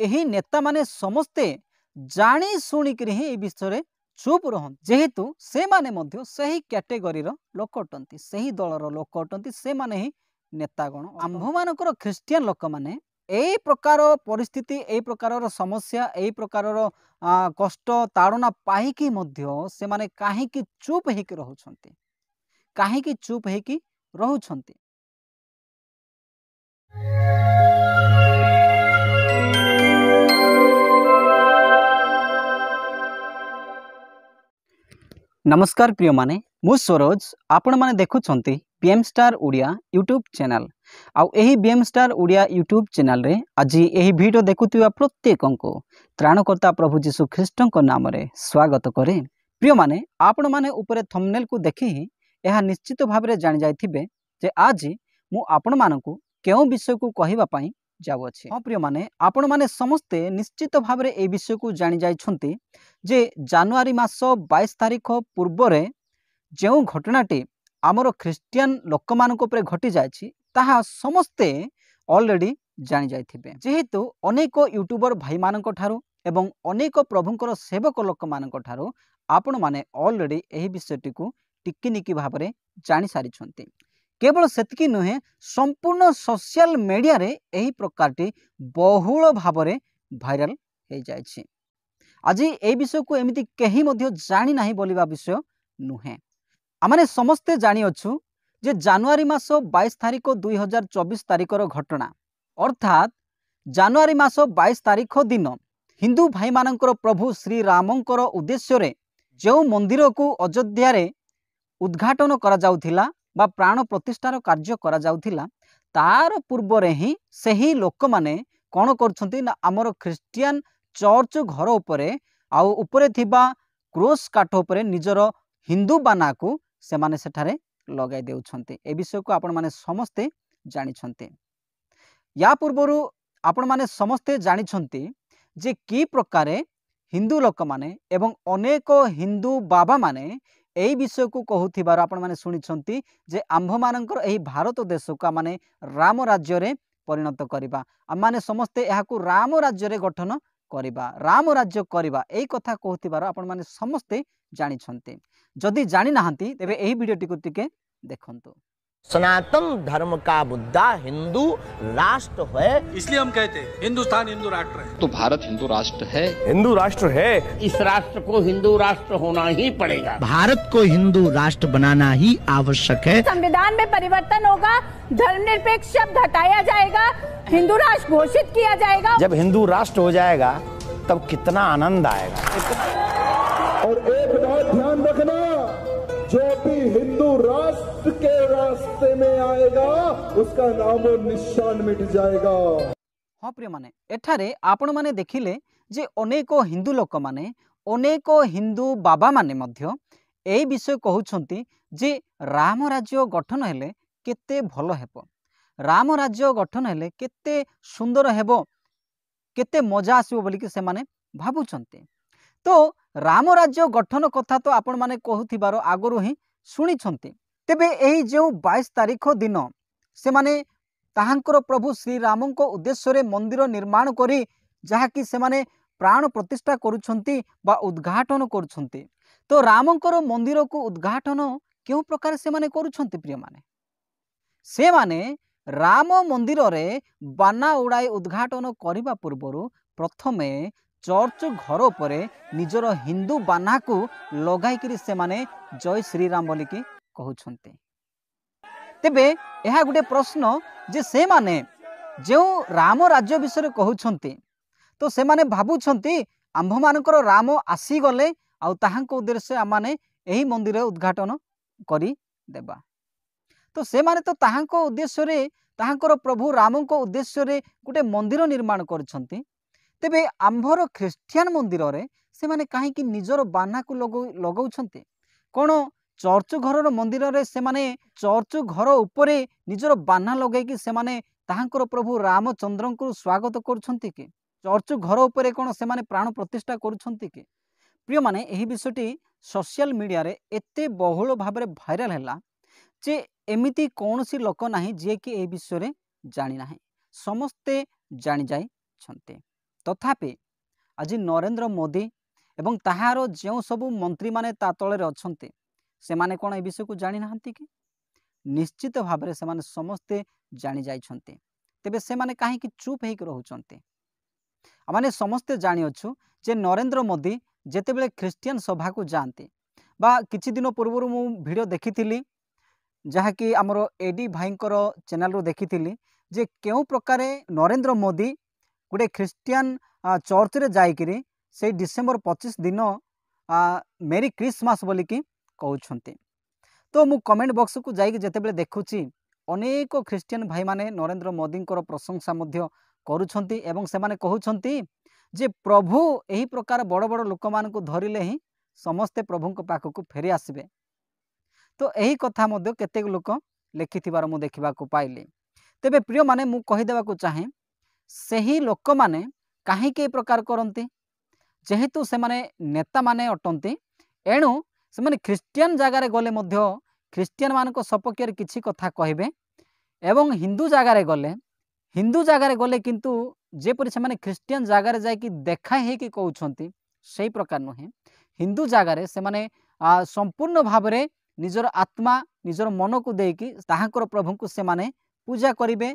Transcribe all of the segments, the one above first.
यही नेता माने समस्ते जानी शुणिक ही विषय चुप रहन जेहेतु से माने मध्य सही कैटेगरी लोक अटंती सही दलर लोक अटंती से माने ही नेतागण आंभ मानकर ख्रीस्टियन लोक माने यही प्रकार परिस्थिति यही प्रकार समस्या यही प्रकार कष्ट ताड़ना पाइकी मध्य से माने काहेकि चुप होकर रहउछंती काहेकि चुप होकर रहउछंती। नमस्कार प्रिय माने मु सरोज आपण माने देखुछंती BM star Odia YouTube channel आउ एही BM star Odia YouTube channel रे आज एही वीडियो देखुथिबा प्रत्येकन को त्राणकर्ता प्रभु जीशु ख्रीष्ट को नाम रे स्वागत करे। प्रिय माने आपण माने ऊपर थंबनेल को देखि ही यह निश्चित भाव रे जानि जायथिबे जे आज मु आपण मानकु केउ विषय को कहिबा पई जाउअछि। हां प्रिय माने आपण माने समस्ते निश्चित भाव रे ए विषय को जानि जायछंती जे जनवरी मास 22 तारिख पूर्व रे जो घटनाटी आमर ख्रीस्टियन लोक मानक उपरे घटी जायछि ताहा समस्ते ऑलरेडी जानि जायथिबे जेहेतु अनेक यूट्यूबर भाई मानक ठारू एवं अनेक प्रभुंकर सेवक लोक मानक ठारू आपण माने ऑलरेडी एही विषयटी को टिकिनिकी भाव रे जानि सारिछंती। केवल सेतिकी नुहे संपूर्ण सोशल मीडिया रे एही प्रकारटी बहुल भाव रे भाइराल हो जायछि। आज ए विषय को एमिति कहीं मध्य जानी नाही बोलिबा विषय नुहे आमने समस्ते जानी अछु जे जनवरी मास 22 तारिख 2024 तारिखर घटना अर्थात जनवरी मास 22 तारिख दिन हिंदू भाई मानकर प्रभु श्री रामंकर उद्देश्य रे जो मंदिर को अयोध्या रे उद्घाटन करा जाउथिला बा प्राण प्रतिष्ठार कार्य करा जाउथिला तार पूर्व रे ही सही लोक माने कोन करछंती ना हमर ख्रीस्टियन चर्च घर उपरे आउ उपरे थिबा क्रोस काठ उपरे निजर हिंदू बाना को से माने सेठारे लगाई देउछंती। ए विषय को आपण माने समस्ते जानि छंती। या पूर्वरु आपण माने समस्ते जानि छंती जे की प्रकारे हिंदू लोक माने एवं अनेक हिंदू बाबा माने एही विषय को कहूथिबार आपण माने सुनि छंती जे आंभ मानकर एही भारत देश को माने राम राज्य रे परिणत करिबा आम माने समस्ते एहा को राम राज्य रे गठन करिबा राम राज्य करिबा एई कथा कहूथिबार आपण माने समस्ते जानि छंती। जदि जानि नाहंती तेबे एही वीडियोटी को टिके देखंतु। सनातन धर्म का मुद्दा हिंदू राष्ट्र है इसलिए हम कहते हैं हिंदुस्तान हिंदू राष्ट्र है। तो भारत हिंदू राष्ट्र है हिंदू राष्ट्र है इस राष्ट्र को हिंदू राष्ट्र होना ही पड़ेगा। भारत को हिंदू राष्ट्र बनाना ही आवश्यक है। संविधान में परिवर्तन होगा धर्मनिरपेक्ष शब्द हटाया जाएगा हिंदू राष्ट्र घोषित किया जाएगा। जब हिंदू राष्ट्र हो जाएगा तब कितना आनंद आएगा। और एक बात ध्यान रखना जो भी हिंदू राष्ट्र के रास्ते में आएगा उसका नामो निशान मिट जाएगा। हाँ प्रिय माने एठारे आपण माने देखिले जे अनेक हिंदू लोक माने अनेक हिंदू बाबा माने मध्य एई विषय कहउछंती जे राम राज्य गठन हेले केते भलो हेबो राम राज्य गठन हेले केते सुंदर हेबो केते मजा आसीबो बोली कि से माने भाबुछंती। तो राम राज्य गठन कथा तो आपण माने कहूथिबार आगरु ही सुनी छंती। तेबे एही जो 22 तारिख दिन से माने ताहांकर प्रभु श्री राम को उद्देश्य रे मंदिर निर्माण करी जहा कि से माने प्राण प्रतिष्ठा करूछंती बा उद्घाटन करूछंती। तो रामंकर मंदिर को उद्घाटन केउ प्रकार से माने करूछंती प्रिय माने से माने राम मंदिर रे बाना उड़ाई उद्घाटन करिबा पूर्वरु प्रथमे चर्च घर पर निजर हिंदू बाना को लगाई से माने जय श्री राम बोली की कहउछंती। तेबे यह गोटे प्रश्न जे से माने जो राम राज्य विषय कहउछंती तो से माने भाबुछंती आंभ मानकर राम आसी गले आउ ताहांको उद्देश्य आमाने एही मंदिर उद्घाटन करी देबा। तो से माने तो ताहांको उद्देश्य रे ताहांकर प्रभु राम को उद्देश्य रे गोटे मंदिर निर्माण करछंती। तेबे आंभर ख्रीस्टियन मंदिर रे से माने काहे कि निजर बाना को लगाउछंती कोन चर्च घर मंदिर रे से माने चर्च घर उपरे निजर बाना लगे कि से माने ताहांकर प्रभु रामचंद्र को स्वागत करुछंती कि चर्च घर उपरे कोन से माने प्राण प्रतिष्ठा करुछंती कि प्रिय माने एही विषयटी सोशल मीडिया रे एते बहुल भाव रे भाइराल हैला जे एमिति कोनोसी लोक नाही जे कि ए विषय रे जानि नाही समस्ते जानि जाई छंते। तथापि आज नरेंद्र मोदी एवं ताहार जो सबू मंत्री माने ता तले अछंती से माने कोन ए विषय को जानि नाहंती कि निश्चित भाव में से समस्ते जानी जाइछंती तेबे से माने काहे कि चुप हेक रहउछंती आमाने समस्ते जानी अछु जे नरेंद्र मोदी जेतेबेले ख्रिस्टियन सभा को जाती बा किछि दिन पूर्व मु वीडियो देखी जहाँकि आमर एडी भाईंकर चैनल रो देखी जे केउ प्रकारे नरेंद्र मोदी गोटे ख्रिस्टियन चर्च रे जाइकिरी से डिसेम्बर 25 दिन मेरी क्रिसमस बोलिकी कहउछंती। तो मु कमेंट बॉक्स को जाइक जेतेबेले देखुची अनेक ख्रिस्टियन भाई माने नरेंद्र मोदी प्रशंसा मध्य करुछंती एवं से माने कहउछंती जे प्रभु एही प्रकार बड़ बड़ लोक मान को धरिले ही समस्ते प्रभु को पाख को फेरी आसबे। तो यही कथा मध्य केतेक लोक लिखिथिबार मु देखिबा को पाइली। तेबे प्रिय माने मु कहि देबा को चाहे सही लोक माने काहे के प्रकार करंती जेहेतु से माने नेता माने अटंती एणु से माने ख्रिस्टियन जगार गले मध्य ख्रिस्टियन मान को सपक्ष किछि कथा कहबे एवं हिंदू जगार गले किंतु जेपरि से माने ख्रिस्टियन जगार जाय कि देखा हे कि कहउछंती सही प्रकार नुहे हिंदू जगार से माने संपूर्ण भाव में निजर आत्मा निजर मन को देकी ताहाकर प्रभु को से माने पूजा करिवे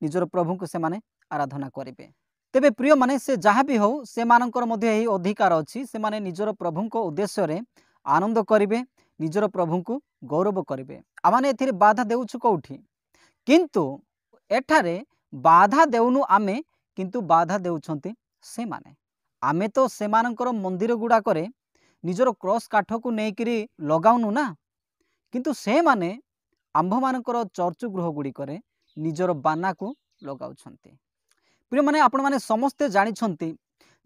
निजर प्रभु को से माने आराधना करिवे। तेबे प्रिय माने से जहाँ भी हो से मानकर मध्य यही अधिकार अच्छी से माने निजर प्रभु को उद्देश्य रे आनंद करिवे निजर प्रभु को गौरव करिवे। आमाने एथिरे बाधा देउछु कोठी किंतु एठारे बाधा देउनु आमे किंतु बाधा देउछंती से माने आमे तो से मानकर मंदिर गुडा करे निजर क्रॉस काठ को नेकिरी लगाउनु ना किंतु से माने आंभ मानकर चर्च गृह गुडी करे निजर बाना को लगाउछंती। प्रिय माने आपण माने समस्ते जानिछंती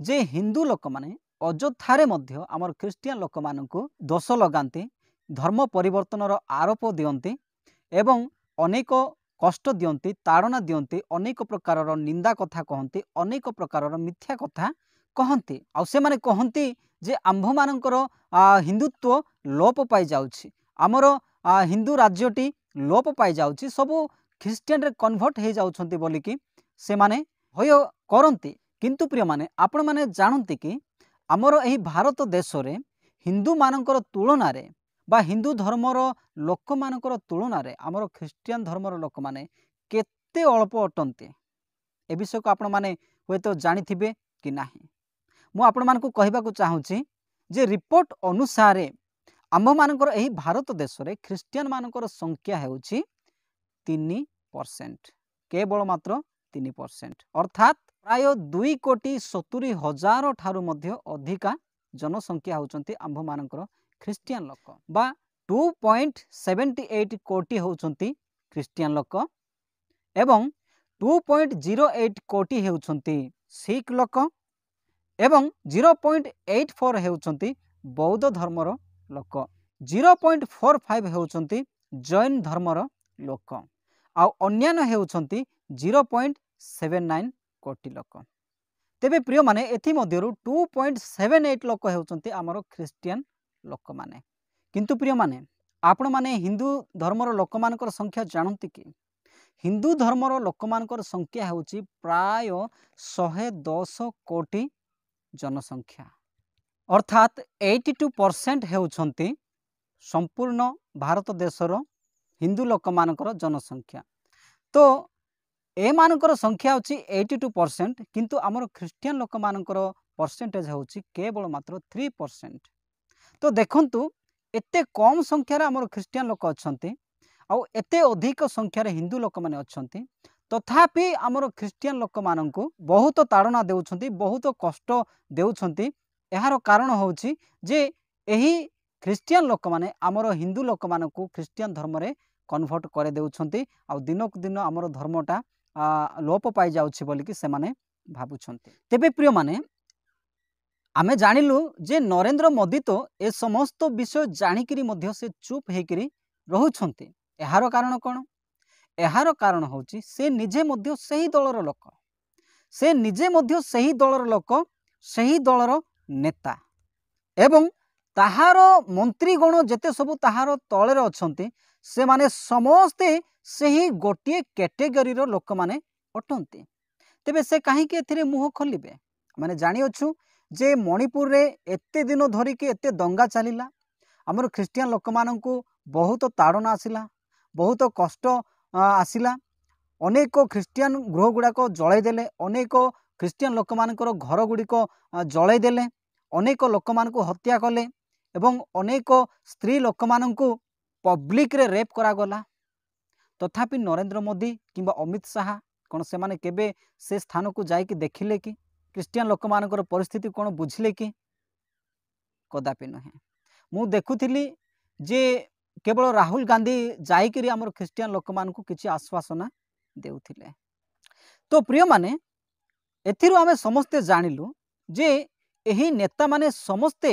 जे हिंदू लोक माने अଯଥାରେ ମଧ୍ୟ आमर ख्रिस्टियन लोक मानकु दोष लगाते धर्म परिवर्तनर आरोप दियंती एवं अनेक कष्ट दियंती ताड़ना दियंती अनेक प्रकार निंदा कथा कहती अनेक प्रकार मिथ्या कथा कहती आ से माने कहती जे आंभ मानकर हिंदुत्व लोप पाई जाउछि आमर हिंदू राज्यटी लोप पाई जाउछि सबु ख्रिस्टियन रे कन्वर्ट हो जाउछंती बोलिकी से माने होय करंती। किंतु प्रिय माने आपण माने जानंती कि आमर एही भारत देश रे हिंदू मानकर तुलना रे बा हिंदू धर्मर लोक मानकर तुलना रे आमर ख्रिस्टियन धर्मर लोक माने केते अल्प अटंती ए विषय को आपण माने होय तो जानिथिबे कि नाही। मु आपण मानकु कहबा को चाहूची जे रिपोर्ट अनुसार आंभ मानकर एही भारत देश रे ख्रिस्टियन मानकर संख्या हेउची 3% केवल मात्र 3% अर्थात प्राय 2,70,000 ठारू मध्य अधिका जनसंख्या होचंती आंभ मानकर ख्रिस्टियन लोक बा 2.78 कोटी होचंती ख्रिस्टियन लोक एवं 2.08 कोटी होचंती सिख लोक एवं 0.84 होचंती बौद्ध धर्मर लोक 0.45 होचंती जैन धर्मर लोक आ अन्यान्य होचंती 0.79 कोटी लोक। तेबे प्रिय माने एथि मध्यरु 2.78 लोक होचंती आमर ख्रिस्टियन लोक माने। किंतु प्रिय माने आपण माने हिंदू धर्मर लोक मानकर संख्या जानती कि हिंदू धर्मर लोक मानकर संख्या होची प्राय 110 कोटी जनसंख्या अर्थात 82% होचंती संपूर्ण भारत देशर हिंदू लोक मानकर जनसंख्या। तो ए मानकर संख्या होची 82% किंतु आमर ख्रिस्टियन लोक मानकर परसेंटेज होची केवल मात्र 3%। तो देखंतु एते कम संख्यार आमर ख्रिस्टियन लोक अछंती आ एते अधिक संख्यार हिंदू लोक माने अछंती तथापि आमर ख्रिस्टियन लोक माननकु बहुत ताड़ना देउछंती बहुत कष्ट देउछंती। एहार कारण होची जे एही ख्रिस्टियन लोक माने आमर हिंदू लोक मानकु ख्रिस्टियन धर्म रे कन्वर्ट करे देउछंती आ दिनक दिन आमर धर्मटा लोप पाई जाउछि बोलिकी से माने भाबुछंती। तेबे प्रिय माने आमे जानिलु जे नरेंद्र मोदी तो ए समस्त विषय जानिकरी मध्य से चुप हेकरी रहुछंती। एहार कारण कोन? एहार कारण होची से निजे मध्य सही दलर लोक से निजे मध्य सही दलर लोक सही दलर नेता एवं ताहार मंत्रीगण जेते सबु ताहार तळेर अछंती से माने समस्ते सही गोटे कैटेगरी रो लोक माने अटंती। तेबे से काहे के एथिरे मुह खोलिबे माने जानी अच्छु जे मणिपुर रे एते दिन धरिकी एते दंगा चलिला आमर ख्रिस्टियन लोक माननकु बहुत ताड़ना आसिला बहुत कष्ट आसिला अनेक ख्रिस्टियन गृह गुड़ाक जलाई देले अनेक ख्रिस्टियन लोक मानकर घर गुड़िक जलाई देले अनेक लोक मानकु हत्या कले एवं अनेक स्त्री लोक माननकु पब्लिक रे रेप करा गला तथापि नरेंद्र मोदी किंबा अमित शाह कौन से माने केबे से स्थान को जाइकी देखिले कि ख्रिस्टियन लोक मानकर परिस्थिति कौन बुझिले कि कदापि नुहे मु देखुथिली जे केवल राहुल गांधी जाइकरी आमर ख्रिस्टियन लोक मानकु किछि आश्वासना देउथिले। तो प्रिय माने एथिरु आमे समस्ते जानिलु जे एही नेता माने समस्ते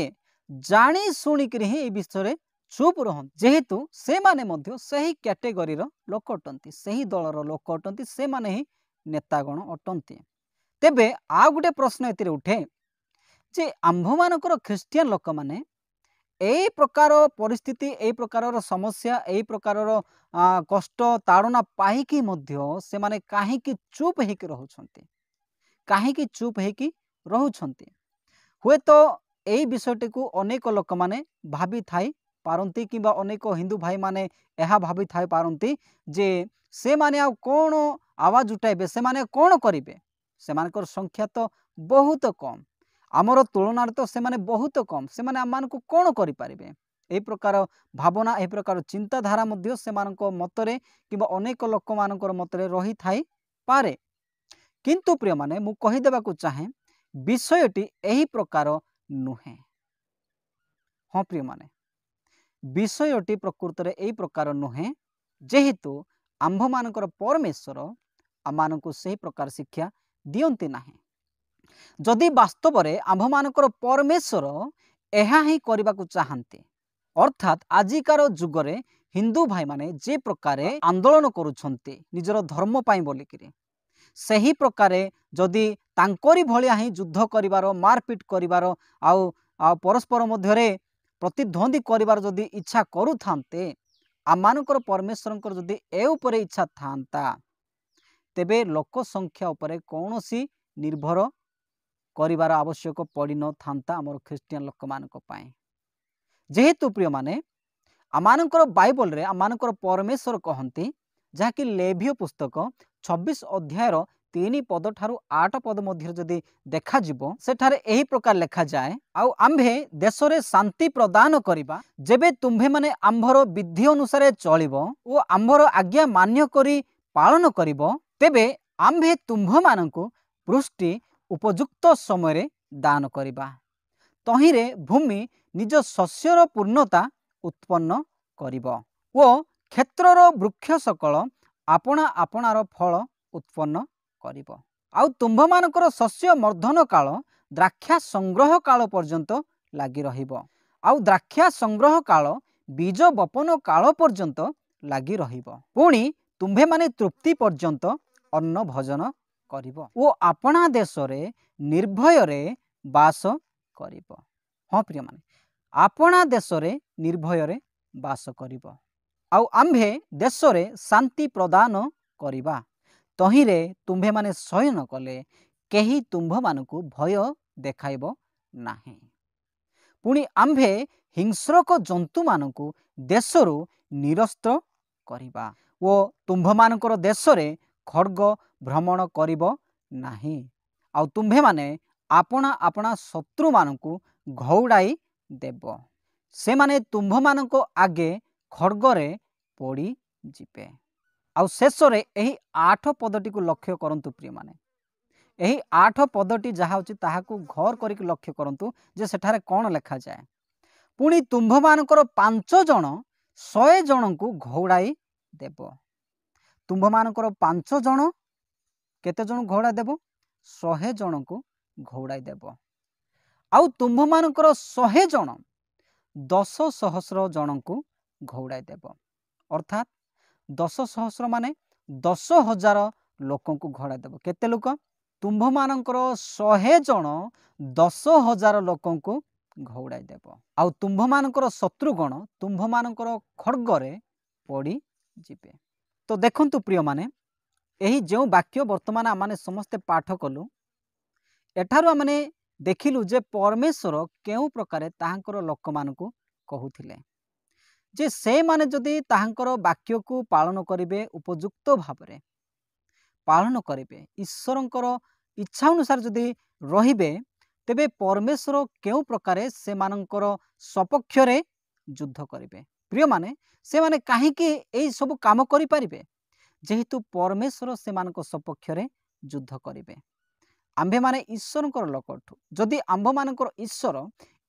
जानी शुणिकरी ही विषय रे चुप रहन जेहेतु से माने मध्य सही कैटेगरी रो लोक अटंती सही दलर लोक अटंती से माने ही नेतागण अटंती। तेबे आ गुटे प्रश्न एतिरे उठे जे आंभ मानकर ख्रिस्टियन लोक माने एई प्रकार परिस्थिति एई प्रकार समस्या एई प्रकार कष्ट ताड़ना पाइकी मध्य से माने काहेकि चुप हेकि रहउछंती काहेकि चुप हेकि रहउछंती हुए तो एई विषयटी को अनेक लोक माने भाबी थाई पारंती किंबा अनेक हिंदू भाई माने एहा भाबी थाई पारंती जे से माने आ कोन आवाज उठाइबे से माने कोन करिवे से मानकर संख्या तो बहुत कम आमर तुलना तो से माने बहुत कम से माने आमान को कोन करि पारिबे ए प्रकार भावना ए प्रकार चिंताधारा मध्य से मानक मतरे किंबा अनेक लोक मानकर मतरे रही थाई पारे किंतु प्रिय माने मु कहि देबा को चाहे विषयटी एही प्रकार नुहे। हाँ प्रिय माने विषयटी प्रकृत रे एही प्रकार नुहे जेहेतु आंभ मानकर परमेश्वर आमानकु सही प्रकार शिक्षा दियंती नाही जदि वास्तव रे आंभ मानकर परमेश्वर एहा ही करबा को चाहंती अर्थात आजिकार जुगरे हिंदू भाई माने जे प्रकारे आंदोलन करुछंती निजर धर्म पाई बोलिकिरी सही प्रकारे जदि तांकरी भलिया ही युद्ध करिवार मारपीट करिवार आउ परस्पर मध्यरे प्रतिद्वंदी करिवार जदि इच्छा करू थांते आमानकर परमेश्वरंकर जदि ए उपरे इच्छा थांता तेबे लोक संख्या उपरे कौनसी निर्भर करिवार आवश्यक पड़ी न थांता आमर ख्रिस्टियन लोक मानक पाए जेहेतु प्रिय माने आमानकर बाइबल रे आमानकर परमेश्वर कहंती जहाँकि लेव्य पुस्तक 26 अध्यायर 3 पद ठारू 8 पद मध्य जदि देखा जिवो सेठारे एही प्रकार लिखा जाए आउ आम्भे देश रे शांति प्रदान करिबा जेबे तुम्भे माने आम्भर विधि अनुसार चलिबो ओ आम्भर आज्ञा मान्य करी पालन करिबो तेबे आम्भे तुम्भ मानकु पुष्टि उपयुक्त समय रे दान करिबा तहिरे भूमि निज शस्यर पूर्णता उत्पन्न करिबो ओ क्षेत्रर वृक्ष सकल आपणा आपणार फल उत्पन्न करिबो आउ तुम्भ मानकर शस्य मर्धन काल द्राक्षा संग्रह काल पर्यंत लागी रहिबो आउ द्राक्षा संग्रह काल बीज बपन काल पर्यंत लागी रहिबो पुणी तुम्भे माने तृप्ति पर्यंत अन्न भोजन करिबो ओ आपणा देश रे निर्भय रे वास करिबो। हाँ प्रिय माने आपणा देश रे निर्भय रे वास करिबो आउ आम्भे देश रे शांति प्रदान करिबा तहिरे तुम्भे माने शयन कले केही तुम्भ मानकु भय देखाइबो नाही पुणी आम्भे हिंस्रक जंतु मानकु देशरु निरस्त करिबा ओ तुम्भ मानकर देश रे खड्ग भ्रमण करिबो नाही आउ तुम्भे माने आपणा आपणा शत्रु मानकु घौड़ाई देबो से माने तुम्भ मानक आगे खड्गरे पड़ी जिपे आउ शेष रे एही 8 पदटी को लक्ष्य करंतु प्रिय माने एही 8 पदटी जहा होची ताहाकु घर करिक लक्ष्य करंतु जे सेठारे कोन लेखा जाए पुणी तुम्भ मानकर 5 जण 100 जनकु घौड़ाई देबो तुम्भ मानकर 5 जण केते जण घोड़ा देबो 100 जनकु घौड़ाई देबो आउ तुम्भ मानकर 100 जण 10 सहस्र जनकु घौड़ाई देबो अर्थात 10 सहस्र माने 10,000 लोकों को घोड़ा देबो केते लोक तुम्भ मानकर 100 जण 10,000 लोकों को घौड़ाई देबो आउ तुम्भ मानकर शत्रुगण तुम्भ मानकर खड्गरे पड़ी जिबे। तो देखंतु प्रिय माने एही जो वाक्य वर्तमान आमाने समस्ते पाठ कलु एठारु आमने देखिलु जे परमेश्वर केउ प्रकार ताहांकर लोक मानकु कहूथिले जे से माने जदि ताहांकर वाक्य को पालन करिवे उपयुक्त भावरे पालन करिवे ईश्वरंकर इच्छा अनुसार जदि रहिबे तेबे परमेश्वर केउ प्रकार से मानकर सपक्ष रे युद्ध करिवे। प्रिय माने से माने काहेकि एई सब काम करि परिबे जेहेतु परमेश्वर से मानक सपक्ष रे युद्ध करिवे। आम्भे माने ईश्वरंकर लोकठु जदि आम्भ मानकर ईश्वर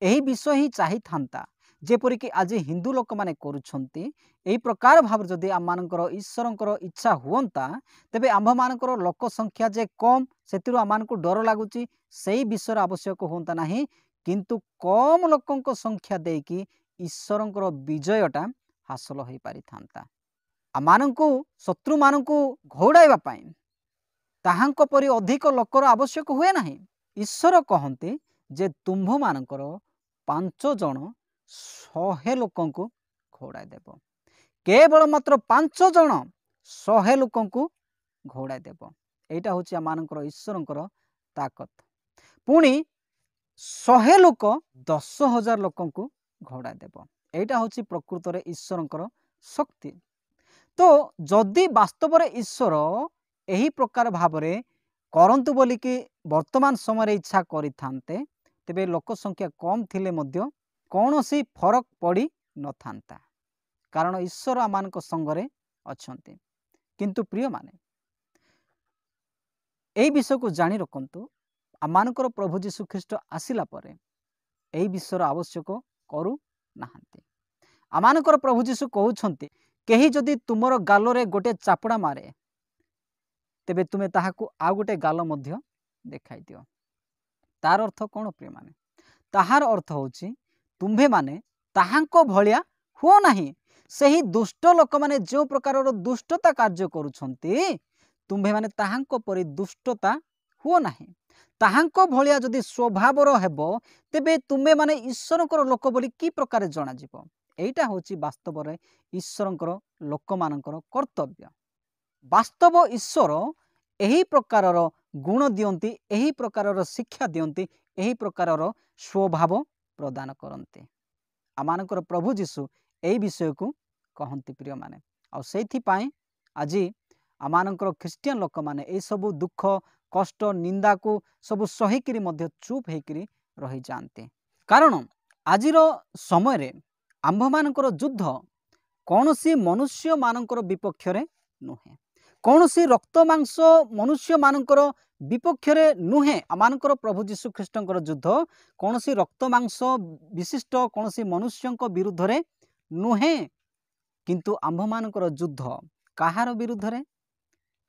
एही विषय ही चाहि थांता जेपरिक आज हिंदू लोक माने करुछंती एही प्रकार भाव जदि आम मानकर ईश्वरंकर इच्छा हुअंता तेबे आम्भ मानकर लोक संख्या जे कम सेतिरु आम मानकु डर लागुची सेही विषय आवश्यक हुअंता नाही किंतु कम लोकंक संख्या देकी ईश्वरंकर विजयटा हासिल होई पारि थांता। आम मानकु शत्रु मानकु घोड़ाइबा पई ताहांक परि अधिक लोकर आवश्यक हुए नाही। ईश्वर कहते जे तुम्भ मानकर 5 जन 100 लोकंकु घोड़ाई देव केवल मात्र 5 जन 100 लोकंकु घोड़ाई देव एटा होची आमानकर ईश्वरंकर ताकत पुणी 100 लोक 10,000 लोकंकु घोड़ाई देव एटा होची प्रकृत रे ईश्वरंकर शक्ति। तो जदि वास्तव रे ईश्वर एही प्रकार भावरे करंतु बोली कि वर्तमान समय इच्छा करिथांते तेबे लोक संख्या कम थिले मध्य कौनसी फरक पड़ी न थांता कारण ईश्वर आमानक संगरे अछंती। किंतु प्रिय माने एही विषय को जानी रखंतु आमानकर प्रभु जीशु ख्रीष्ट आसिला परे एही विषय आवश्यक करू नाहंती। आमानकर प्रभु जीशु कहउछंती केही जदि तुमर गालरे गोटे चापड़ा मारे तेबे तुमे ताहाकु आ गोटे गाल मध्य देखाई दियो। तार अर्थ कौन प्रिय माने ताहार अर्थ होची तुम्भे माने ताहांको भलिया हुओ नाही सही दुष्ट लोक माने जो प्रकार दुष्टता कार्य करुछंती तुम्भे माने ताहांको परि दुष्टता हुओ नाही ताहांको भलिया जदि स्वभावर हेबो तेबे तुमे माने ईश्वरंकर लोक बोली की प्रकार जणा जीवो एटा होची वास्तव रे ईश्वरंकर लोक मानकर कर्तव्य। वास्तव ईश्वर एही प्रकारर गुण दियंती एही प्रकारर शिक्षा दियंती एही प्रकारर स्वभाव प्रदान करते। आमानकर प्रभु जीशु एही विषय को कहंती प्रिय माने आ सेथि पाए आज आमानकर ख्रिस्टियन लोक माने ए सब दुख कष्ट निंदा को सब सहीकरी मध्य चुप हेकरी रही जानते कारण आजिर समय रे आंभ मानकर युद्ध कौनसी मनुष्य मानकर विपक्ष रे नुहे कौनसी रक्त मांस मनुष्य मानकर विपक्ष रे नुहे आमानकर प्रभु जीशु ख्रीष्टंकर युद्ध कौनसी रक्त मांस विशिष्ट कौनसी मनुष्य विरुद्ध रे नुहे किंतु आंभ मानकर युद्ध काहार विरुद्ध रे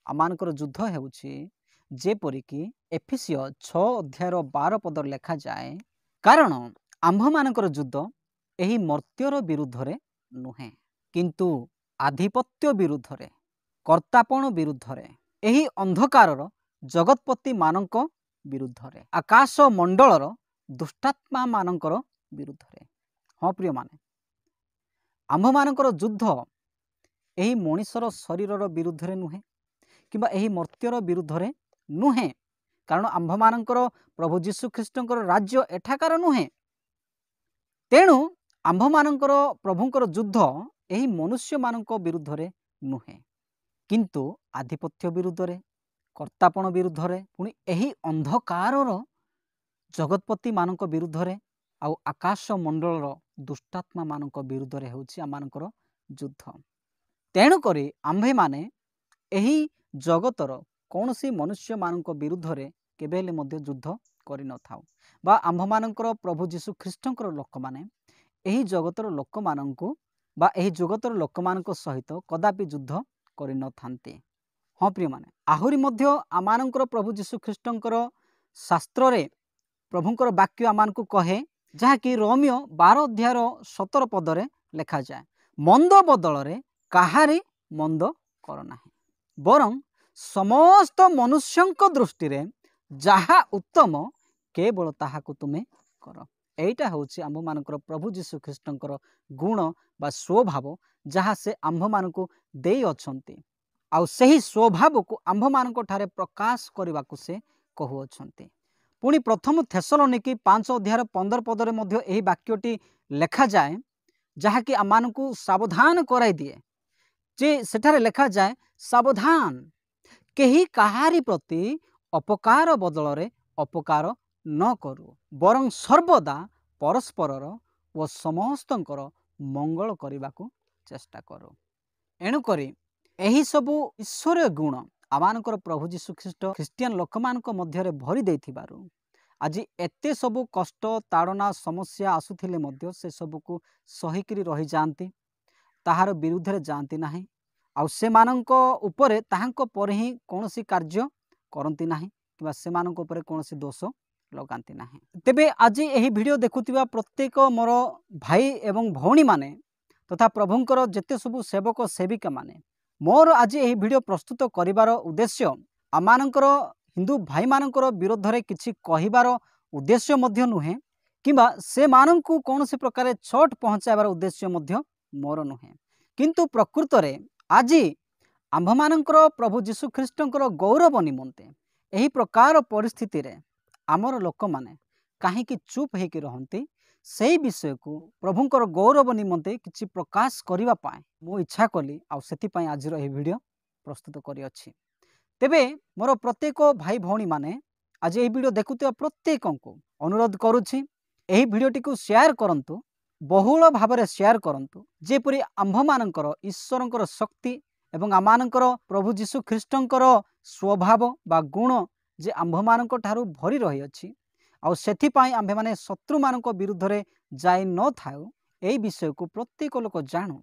आमानकर युद्ध हेउछि जेपरिक एफिसियो 6 अध्याय 12 पद लेखा जाए कारण आंभ मानकर युद्ध एही मर्त्यर विरुद्ध रे नुहे किंतु आधिपत्य विरुद्ध रे कर्तापण विरुद्ध रे एही अंधकारर जगतपति मानक विरुद्ध रे आकाश मंडलर दुष्टात्मा मानकर विरुद्ध रे। हाँ प्रिय माने आंभ मानकर युद्ध एही मनुष्यर शरीरर विरुद्ध रे नुहे किंबा एही मर्त्यर विरुद्ध रे नुहे कारण आंभ मानकर प्रभु जीशु ख्रीष्टंकर राज्य एठाकार नुहे तेणु आंभ मानकर प्रभुंकर युद्ध एही मनुष्य मानक विरुद्ध रे नुहे किंतु आधिपत्य विरुद्ध रे कर्तापण विरुद्ध रे पुणी एही अंधकारर जगतपति मानक विरुद्ध रे आ आकाश मंडलर दुष्टात्मा मानक विरुद्ध रे होछि आमानकर युद्ध। तेणु करी आंभे माने एही जगतर कौनसी मनुष्य मानक विरुद्ध रे केबे हेले मध्य युद्ध करि न थाउ बा आंभ मानकर प्रभु जीशु ख्रीष्टंकर लोक माने एही जगतर लोक माननकु बा एही जगतर लोक मानक सहित कदापि युद्ध करि न थांते। हाँ प्रिय माने आहुरी मध्य आमानकर प्रभु जीशु ख्रीष्टंकर शास्त्र रे प्रभुंकर वाक्य आमानकु कहे जहा कि रोमियो 12 अध्याय 17 पद रे लेखा जाए मंद बदल रे काहारी मंद कर नाही बरं समस्त मनुष्यंक दृष्टि रे जहा उत्तम केवल ताहाकु तुमे कर एटा होछि आंभ मानकर प्रभु जीशु ख्रीष्टंकर गुण बा स्वभाव जहा से आंभ मानकु देई अछंती आउ सही स्वभाव को आंभ मानक ठारे प्रकाश करने को से कहु अछंती। पुणी प्रथम थेसलोनिकी 5 अध्याय 15 पदरे मध्य यही वाक्यटी लेखा जाए जहाँकि आमको सावधान कराई दिए जे सेठारे लेखा जाए सावधान केही काहारी प्रति अपकार बदल अपकार न करू बरं सर्वदा परस्परर व समस्तंकर मंगल करने को चेष्टा करो। एणुकरी यही सबू ईश्वरीय गुण आमानकर प्रभु जीशु ख्रीष्ट ख्रिस्टियन लोक मानक मध्यरे भरी देथिबारु आज एते सबू कष्ट ताड़ना समस्या आसुथिले मध्य से सबू को सहीकरी रही जाती ताहार विरुद्ध रे जाती नाही आउ से मानक उपरे ताहांक पर ही कौनसी कार्य करती नाही कि से मानक उपरे कौनसी दोष लगाती नाही। तेबे आज यही वीडियो देखुथिबा प्रत्येक मोर भाई एवं भौणी माने तथा प्रभुंकर जेते सबू सेवक सेविका माने मोर आज यही वीडियो प्रस्तुत करिवार उद्देश्य आमानकर हिंदू भाई मानकर विरोध रे किछि कहिवार उद्देश्य मध्य नुहे किंबा से माननकु कौनसी प्रकार छोट पहुँचाइबार उद्देश्य मध्य मोर नुहे किंतु प्रकृत रे आज आम्भमानकर प्रभु जीशु ख्रीष्टंकर गौरव निमंते यही प्रकार परिस्थिति रे आमर लोक माने काहेकि चुप होकर रहती से विषय को प्रभुंकर गौरव निमंते किछि प्रकाश करिवा पाए मु इच्छा कली आ सेतिपाई आज यह वीडियो प्रस्तुत करी अछि। तेबे मोर प्रत्येक भाई भौणी माने आज यह वीडियो देखुथिबा प्रत्येक को अनुरोध करुछि यही वीडियोटी को शेयर करंतु बहुल भाव में शेयर करंतु जेपरि आम्भमानकर ईश्वरंकर शक्ति एवं आमानकर प्रभु जीशु ख्रीष्टंकर स्वभाव बा गुण जे आम्भमानक ठारू भरी रही अछि आउ सेथिपाई आम्भे माने शत्रु मानक विरुद्ध रे जाई न थाउ एई विषय को प्रत्येक लोक जानू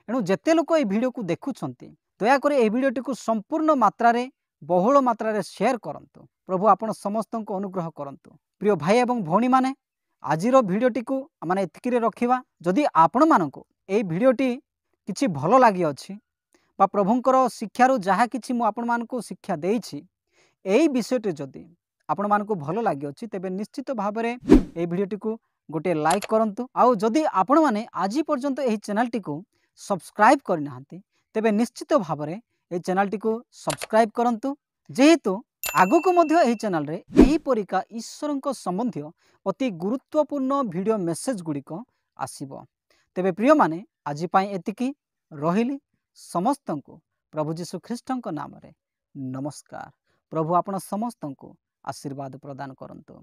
एणु जेते लोक ए वीडियो को देखुछंती दया करे ए वीडियोटी को संपूर्ण मात्रा रे बहुल मात्रा रे शेयर करंतु प्रभु आपण समस्त को अनुग्रह करंतु। प्रिय भाई एवं भौणी माने आजिरो वीडियोटी को माने एतिकिरे रखिबा जदि आपण मानको ए वीडियोटी किछि भलो लागि अछि बा प्रभुंकर शिक्षारु जहा किछि मु आपण मानको शिक्षा देइछि एई विषयटी जदि आपण मानको भलो लागि अछि तेबे निश्चित भाव में ए वीडियोटी को गोटे लाइक करंतु आउ जदि आपण माने आज पर्यंत एही चैनलटी को सब्सक्राइब करना हांती तेबे निश्चित भाव में ए चैनलटी को सब्सक्राइब करंतु जेहेतु आगु को मध्य एही चैनल रे एही परिका ईश्वरंक संबंधी अति गुरुत्वपूर्ण वीडियो मेसेज गुड़िक आसीबो। तेबे प्रिय माने आज पाई एतिकी रहिली समस्त को प्रभु जीशु ख्रीष्टंक नाम रे नमस्कार। प्रभु आपण समस्त को आशीर्वाद प्रदान करंतु।